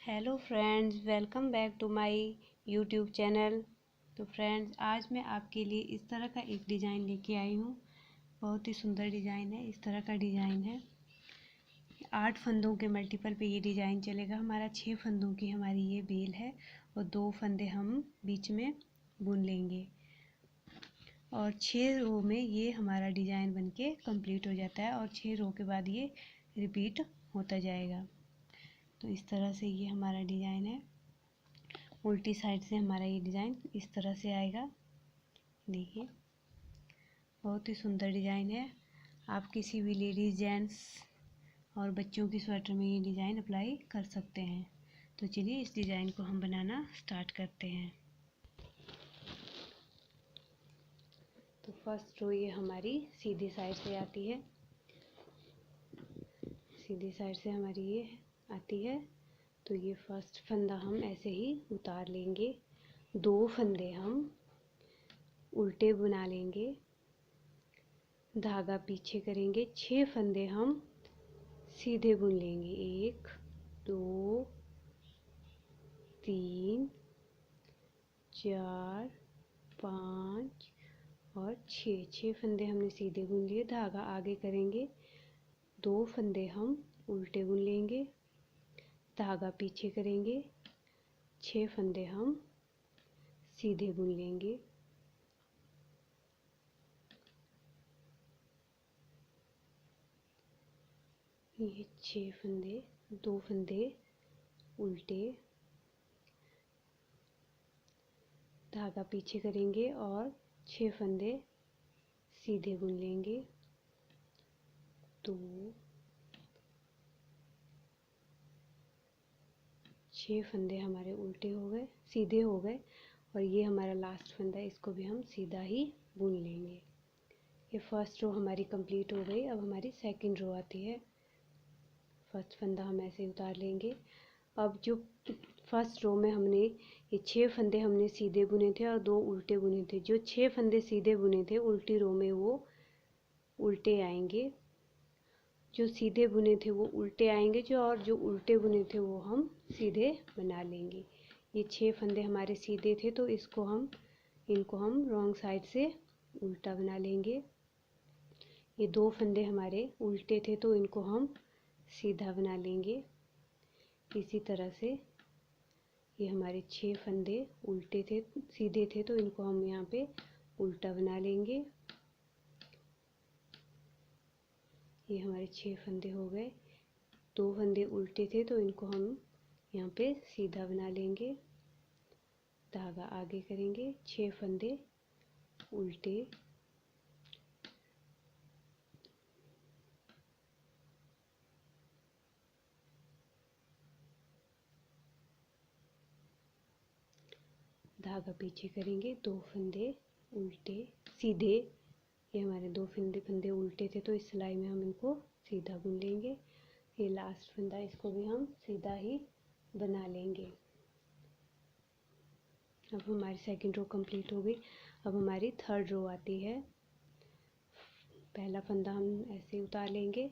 Hello friends, welcome back to my YouTube channel. तो friends, आज मैं आपके लिए इस तरह का एक डिज़ाइन लेके आई हूँ। बहुत ही सुंदर डिज़ाइन है। इस तरह का डिज़ाइन है। 8 फंदों के मल्टीपल पे ये डिज़ाइन चलेगा। हमारा 6 फंदों की हमारी ये बेल है और 2 फंदे हम बीच में बुन लेंगे और 6 रो में ये हमारा डिज़ाइन बनके कंप्लीट हो जाता है और 6 रो के बाद ये रिपीट होता जाएगा। तो इस तरह से ये हमारा डिज़ाइन है। उल्टी साइड से हमारा ये डिज़ाइन इस तरह से आएगा। देखिए, बहुत ही सुंदर डिज़ाइन है। आप किसी भी लेडीज़, जेंट्स और बच्चों की स्वेटर में ये डिज़ाइन अप्लाई कर सकते हैं। तो चलिए इस डिज़ाइन को हम बनाना स्टार्ट करते हैं। तो फर्स्ट रो ये हमारी सीधी साइड से आती है। सीधी साइड से हमारी ये आती है। तो ये फर्स्ट फंदा हम ऐसे ही उतार लेंगे। 2 फंदे हम उल्टे बुना लेंगे, धागा पीछे करेंगे। 6 फंदे हम सीधे बुन लेंगे। 1 2 3 4 5 और 6 फंदे हमने सीधे बुन लिए। धागा आगे करेंगे। 2 फंदे हम उल्टे बुन लेंगे, धागा पीछे करेंगे। 6 फंदे हम सीधे बुन लेंगे। ये 6 फंदे, 2 फंदे उल्टे, धागा पीछे करेंगे और 6 फंदे सीधे बुन लेंगे। 2 6 फंदे हमारे उल्टे हो गए, सीधे हो गए और ये हमारा लास्ट फंदा है। इसको भी हम सीधा ही बुन लेंगे। ये फर्स्ट रो हमारी कंप्लीट हो गई। अब हमारी सेकंड रो आती है। फर्स्ट फंदा हम ऐसे उतार लेंगे। अब जो फर्स्ट रो में हमने ये 6 फंदे हमने सीधे बुने थे और 2 उल्टे बुने थे। जो 6 फंदे सीधे बुने थे उल्टी रो में वो उल्टे आएंगे, जो सीधे बुने थे वो उल्टे आएंगे, जो उल्टे बुने थे वो हम सीधे बना लेंगे। ये 6 फंदे हमारे सीधे थे तो इनको हम रॉन्ग साइड से उल्टा बना लेंगे। ये 2 फंदे हमारे उल्टे थे तो इनको हम सीधा बना लेंगे। इसी तरह से ये हमारे 6 फंदे उल्टे थे, सीधे थे तो इनको हम यहाँ पे उल्टा बना लेंगे। ये हमारे 6 फंदे हो गए। 2 फंदे उल्टे थे तो इनको हम यहाँ पे सीधा बना लेंगे, धागा आगे करेंगे। 6 फंदे उल्टे, धागा पीछे करेंगे। 2 फंदे उल्टे सीधे। ये हमारे 2 फंदे उल्टे थे तो इस सिलाई में हम इनको सीधा बुन लेंगे। ये लास्ट फंदा, इसको भी हम सीधा ही बना लेंगे। अब हमारी सेकंड रो कंप्लीट हो गई। अब हमारी थर्ड रो आती है। पहला फंदा हम ऐसे उतार लेंगे।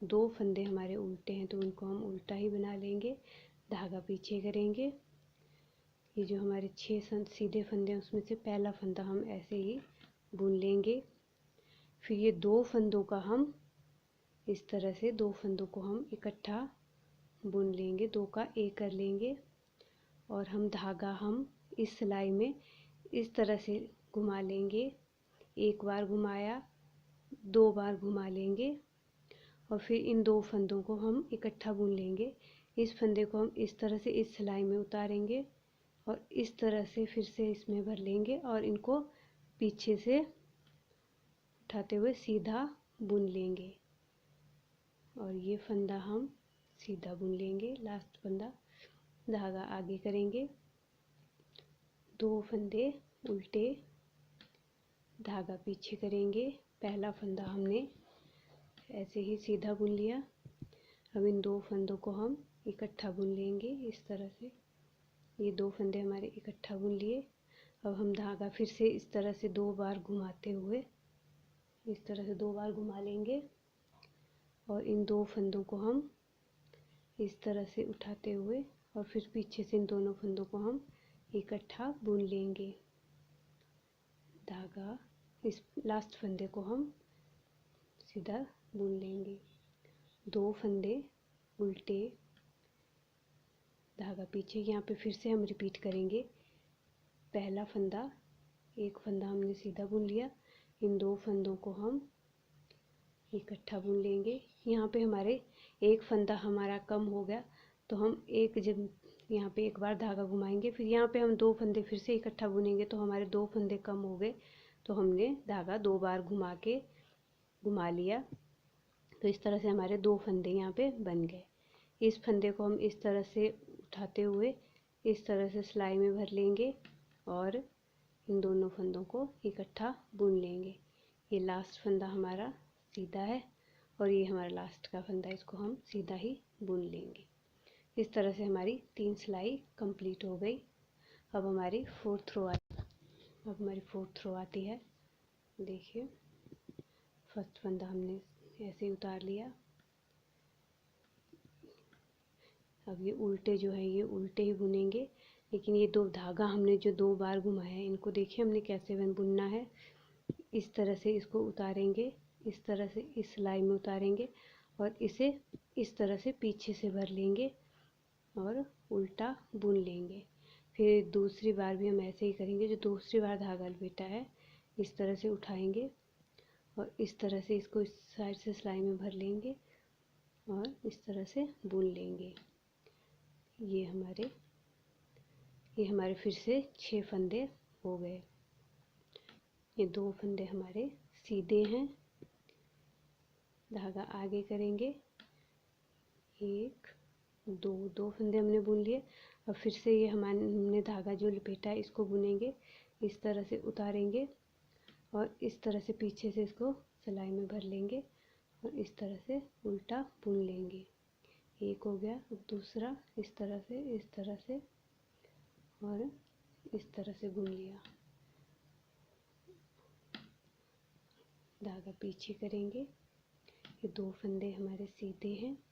2 फंदे हमारे उल्टे हैं तो उनको हम उल्टा ही बना लेंगे, धागा पीछे करेंगे। ये जो हमारे 6 सीधे फंदे हैं उसमें से पहला फंदा हम ऐसे ही बुन लेंगे। फिर ये 2 फंदों का हम इस तरह से 2 फंदों को हम इकट्ठा बुन लेंगे, 2 का एक कर लेंगे और हम धागा हम इस सिलाई में इस तरह से घुमा लेंगे। 1 बार घुमाया, 2 बार घुमा लेंगे और फिर इन 2 फंदों को हम इकट्ठा बुन लेंगे। इस फंदे को हम इस तरह से इस सिलाई में उतारेंगे और इस तरह से फिर से इसमें भर लेंगे और इनको पीछे से उठाते हुए सीधा बुन लेंगे और ये फंदा हम सीधा बुन लेंगे। लास्ट फंदा, धागा आगे करेंगे। 2 फंदे उल्टे, धागा पीछे करेंगे। पहला फंदा हमने ऐसे ही सीधा बुन लिया। अब इन 2 फंदों को हम इकट्ठा बुन लेंगे इस तरह से। ये 2 फंदे हमारे इकट्ठा बुन लिए। अब हम धागा फिर से इस तरह से 2 बार घुमाते हुए इस तरह से 2 बार घुमा लेंगे और इन 2 फंदों को हम इस तरह से उठाते हुए और फिर पीछे से इन दोनों फंदों को हम इकट्ठा बुन लेंगे। धागा इस लास्ट फंदे को हम सीधा बुन लेंगे। 2 फंदे उल्टे, धागा पीछे। यहाँ पे फिर से हम रिपीट करेंगे। पहला फंदा, एक फंदा हमने सीधा बुन लिया, इन 2 फंदों को हम इकट्ठा बुन लेंगे। यहाँ पे हमारे एक फंदा हमारा कम हो गया तो हम जब यहाँ पे एक बार धागा घुमाएंगे, फिर यहाँ पे हम 2 फंदे फिर से इकट्ठा बुनेंगे तो हमारे 2 फंदे कम हो गए, तो हमने धागा 2 बार घुमा लिया। तो इस तरह से हमारे 2 फंदे यहाँ पे बन गए। इस फंदे को हम इस तरह से उठाते हुए इस तरह से सिलाई में भर लेंगे और इन दोनों फंदों को इकट्ठा बुन लेंगे। ये लास्ट फंदा हमारा सीधा है और ये हमारा लास्ट का फंदा, इसको हम सीधा ही बुन लेंगे। इस तरह से हमारी 3 सिलाई कंप्लीट हो गई। अब हमारी 4th रो आती है। देखिए, फर्स्ट फंदा हमने ऐसे ही उतार लिया। अब ये उल्टे जो है ये उल्टे ही बुनेंगे, लेकिन ये 2 धागा हमने जो 2 बार घुमाया है, इनको देखिए हमने कैसे बुनना है। इस तरह से इसको उतारेंगे, इस तरह से इस सिलाई में उतारेंगे और इसे इस तरह से पीछे से भर लेंगे और उल्टा बुन लेंगे। फिर दूसरी बार भी हम ऐसे ही करेंगे। जो दूसरी बार धागा लपेटा है इस तरह से उठाएंगे और इस तरह से इसको इस साइड से सिलाई में भर लेंगे और इस तरह से बुन लेंगे। ये हमारे फिर से 6 फंदे हो गए। ये 2 फंदे हमारे सीधे हैं। धागा आगे करेंगे, 1 2 फंदे हमने बुन लिए। अब फिर से ये हमने धागा जो लपेटा है इसको बुनेंगे, इस तरह से उतारेंगे और इस तरह से पीछे से इसको सिलाई में भर लेंगे और इस तरह से उल्टा बुन लेंगे। एक हो गया। अब दूसरा इस तरह से और इस तरह से बुन लिया। धागा पीछे करेंगे। ये 2 फंदे हमारे सीधे हैं।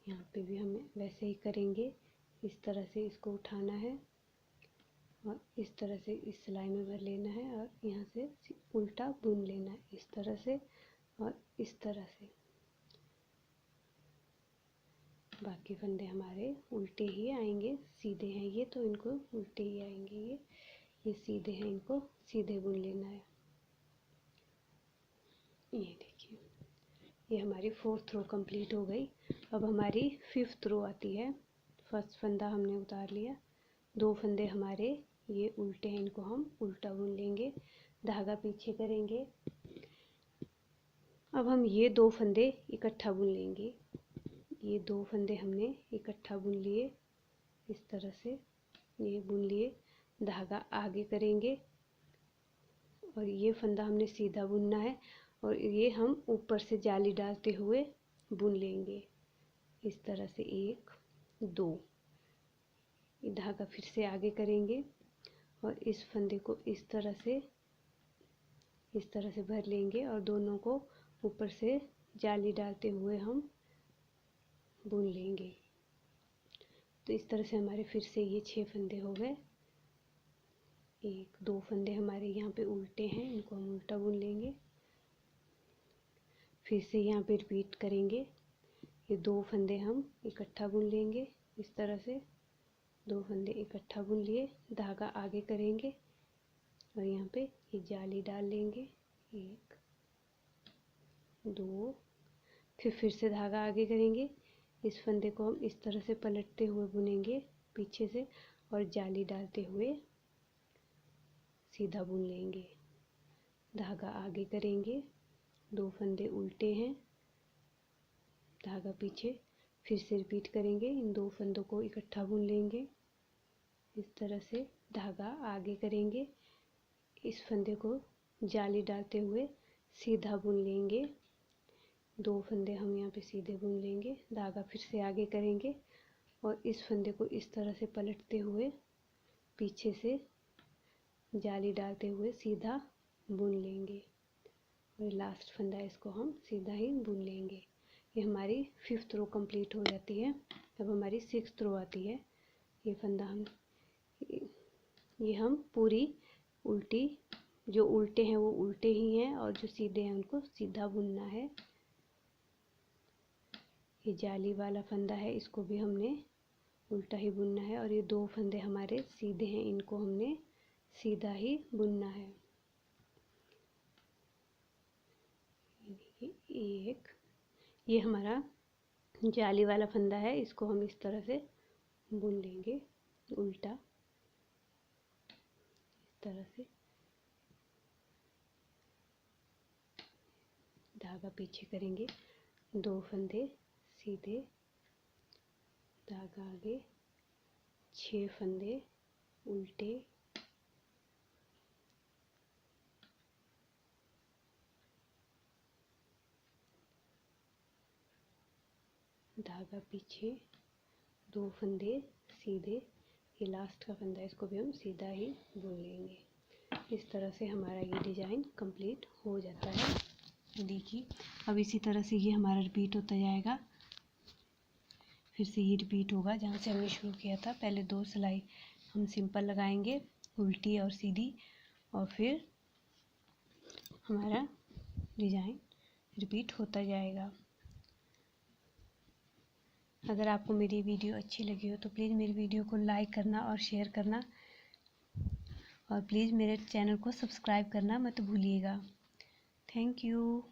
यहाँ पे भी हम वैसे ही करेंगे। इस तरह से इसको उठाना है और इस तरह से इस सिलाई में भर लेना है और यहाँ से उल्टा बुन लेना है, इस तरह से और इस तरह से। बाकी फंदे हमारे उल्टे ही आएंगे। सीधे हैं ये तो इनको उल्टे ही आएंगे। ये सीधे हैं, इनको सीधे बुन लेना है। ये देखिए, ये हमारी 4th रो कंप्लीट हो गई। अब हमारी 5th रो आती है। फर्स्ट फंदा हमने उतार लिया, 2 फंदे हमारे ये उल्टे हैं, इनको हम उल्टा बुन लेंगे। धागा पीछे करेंगे। अब हम ये 2 फंदे इकट्ठा बुन लेंगे। ये 2 फंदे हमने इकट्ठा बुन लिए, इस तरह से ये बुन लिए। धागा आगे करेंगे और ये फंदा हमने सीधा बुनना है और ये हम ऊपर से जाली डालते हुए बुन लेंगे, इस तरह से 1 2। ये धागा फिर से आगे करेंगे और इस फंदे को इस तरह से भर लेंगे और दोनों को ऊपर से जाली डालते हुए हम बुन लेंगे। तो इस तरह से हमारे फिर से ये 6 फंदे हो गए। 1 2 फंदे हमारे यहाँ पे उल्टे हैं, इनको हम उल्टा बुन लेंगे। फिर से यहाँ पे रिपीट करेंगे। ये 2 फंदे हम इकट्ठा बुन लेंगे, इस तरह से 2 फंदे इकट्ठा बुन लिए। धागा आगे करेंगे और यहाँ पे ये जाली डाल लेंगे, 1 2। फिर से धागा आगे करेंगे। इस फंदे को हम इस तरह से पलटते हुए बुनेंगे पीछे से और जाली डालते हुए सीधा बुन लेंगे। धागा आगे करेंगे, 2 फंदे उल्टे हैं, धागा पीछे। फिर से रिपीट करेंगे, इन 2 फंदों को इकट्ठा बुन लेंगे, इस तरह से। धागा आगे करेंगे, इस फंदे को जाली डालते हुए सीधा बुन लेंगे। 2 फंदे हम यहाँ पे सीधे बुन लेंगे। धागा फिर से आगे करेंगे और इस फंदे को इस तरह से पलटते हुए पीछे से जाली डालते हुए सीधा बुन लेंगे और लास्ट फंदा इसको हम सीधा ही बुन लेंगे। ये हमारी 5th रो कंप्लीट हो जाती है। अब हमारी 6th रो आती है। ये फंदा हम पूरी उल्टी, जो उल्टे हैं वो उल्टे ही हैं और जो सीधे हैं उनको सीधा बुनना है। ये जाली वाला फंदा है, इसको भी हमने उल्टा ही बुनना है। और ये 2 फंदे हमारे सीधे हैं, इनको हमने सीधा ही बुनना है। एक, ये हमारा जाली वाला फंदा है, इसको हम इस तरह से बुन लेंगे उल्टा, इस तरह से। धागा पीछे करेंगे, 2 फंदे सीधे, धागा आगे, 6 फंदे उल्टे, धागा पीछे, 2 फंदे सीधे। ये लास्ट का फंदा है, इसको भी हम सीधा ही बुन लेंगे। इस तरह से हमारा ये डिज़ाइन कंप्लीट हो जाता है। देखिए अब इसी तरह से ये हमारा रिपीट होता जाएगा। फिर से ये रिपीट होगा जहाँ से हमने शुरू किया था। पहले 2 सिलाई हम सिंपल लगाएंगे, उल्टी और सीधी, और फिर हमारा डिज़ाइन रिपीट होता जाएगा। अगर आपको मेरी वीडियो अच्छी लगी हो तो प्लीज़ मेरी वीडियो को लाइक करना और शेयर करना, और प्लीज़ मेरे चैनल को सब्सक्राइब करना मत भूलिएगा। Thank you.